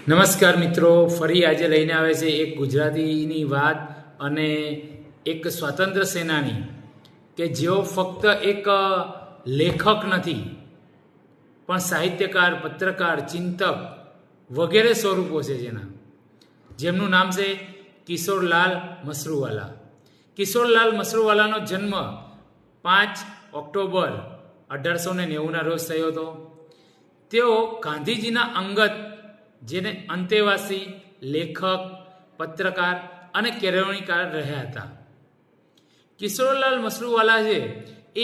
નમસ્કાર મિત્રો, ફરી આજે લઈને આવે છે એક ગુજરાતીની વાત અને એક સ્વાતંત્ર્ય સેનાની કે જેઓ ફક્ત એક લેખક નથી પણ સાહિત્યકાર, પત્રકાર, ચિંતક વગેરે સ્વરૂપો છે જેમનું નામ છે કિશોરલાલ મસરૂવાલા. કિશોરલાલ મસરૂવાલાનો જન્મ 5 ઓક્ટોબર 1890ના રોજ થયો હતો. તેઓ ગાંધીજીના અંગત જેને અંતેવાસી, લેખક, પત્રકાર અને કેળવણીકાર રહ્યા હતા. કિશોરલાલ મસરૂવાલા છે એ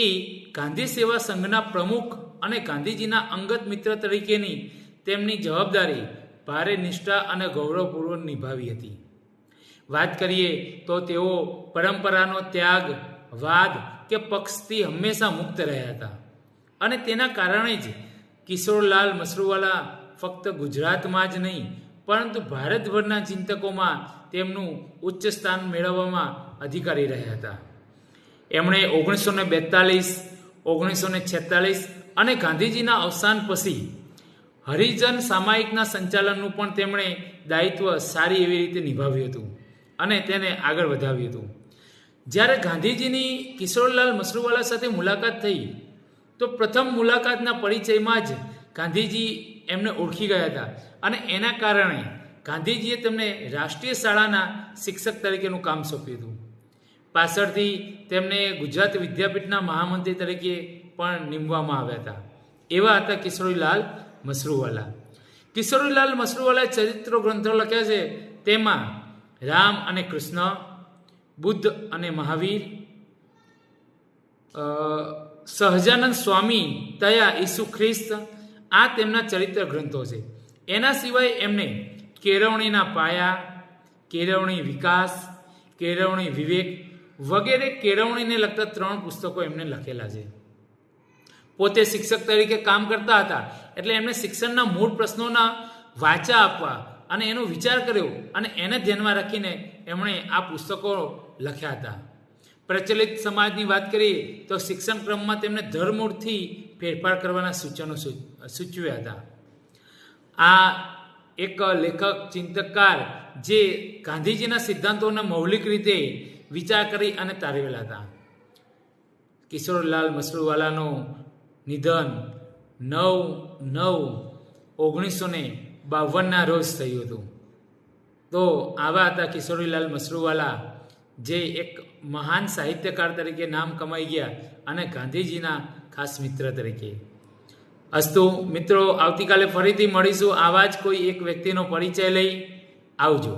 ગાંધી સેવા સંઘના પ્રમુખ અને ગાંધીજીના અંગત મિત્ર તરીકેની તેમની જવાબદારી ભારે નિષ્ઠા અને ગૌરવપૂર્વક નિભાવી હતી. વાત કરીએ તો તેઓ પરંપરાનો ત્યાગ, વાદ કે પક્ષથી હંમેશા મુક્ત રહ્યા હતા અને તેના કારણે જ કિશોરલાલ મસરૂવાલા ફક્ત ગુજરાતમાં જ નહીં પરંતુ ભારતભરના ચિંતકોમાં તેમનું ઉચ્ચ સ્થાન મેળવવામાં અધિકારી રહ્યા હતા. એમણે 1942, 1946 અને ગાંધીજીના અવસાન પછી હરિજન સામાયિકના સંચાલનનું પણ તેમણે દાયિત્વ સારી એવી રીતે નિભાવ્યું હતું અને તેને આગળ વધાવ્યું હતું. જ્યારે ગાંધીજીની કિશોરલાલ મસરૂવાલા સાથે મુલાકાત થઈ તો પ્રથમ મુલાકાતના પરિચયમાં જ ગાંધીજી એમને ઓળખી ગયા હતા અને એના કારણે ગાંધીજીએ તેમને રાષ્ટ્રીય શાળાના શિક્ષક તરીકેનું કામ સોંપ્યું હતું. પાછળથી તેમને ગુજરાત વિદ્યાપીઠના મહામંત્રી તરીકે પણ નીમવામાં આવ્યા હતા. એવા હતા કિશોરીલાલ મસરૂવાલા. કિશોરીલાલ મસરૂવાલાએ ચરિત્ર ગ્રંથો લખ્યા છે. તેમાં રામ અને કૃષ્ણ, બુદ્ધ અને મહાવીર, સહજાનંદ સ્વામી તયા ઈસુ ખ્રિસ્ત, આ તેમના ચરિત્ર ગ્રંથો છે. એના સિવાય એમને કેળવણીના પાયા, કેળવણી વિકાસ, કેળવણી વિવેક વગેરે કેળવણીને લગતા 3 પુસ્તકો એમને લખેલા છે. પોતે શિક્ષક તરીકે કામ કરતા હતા એટલે એમને શિક્ષણના મૂળ પ્રશ્નોના વાચા આપવા અને એનો વિચાર કર્યો અને એને ધ્યાનમાં રાખીને એમણે આ પુસ્તકો લખ્યા હતા. પ્રચલિત સમાજની વાત કરીએ તો શિક્ષણ ક્રમમાં તેમને ધરમૂળથી ફેરફાર કરવાના સૂચનો સૂચવ્યા હતા. આ એક લેખક, ચિંતકકાર જે ગાંધીજીના સિદ્ધાંતોને મૌલિક રીતે વિચાર કરી અને તારવેલા હતા. કિશોરલાલ મસરૂવાલાનું નિધન 9/9/1952ના રોજ થયું હતું. તો આવા હતા કિશોરીલાલ મસરૂવાલા જે એક મહાન સાહિત્યકાર તરીકે નામ કમાઈ ગયા અને ગાંધીજીના ખાસ મિત્ર તરીકે. અસ્તુ મિત્રો, આવતીકાલે ફરીથી મળીશું આવા જ કોઈ એક વ્યક્તિનો પરિચય લઈ. આવજો.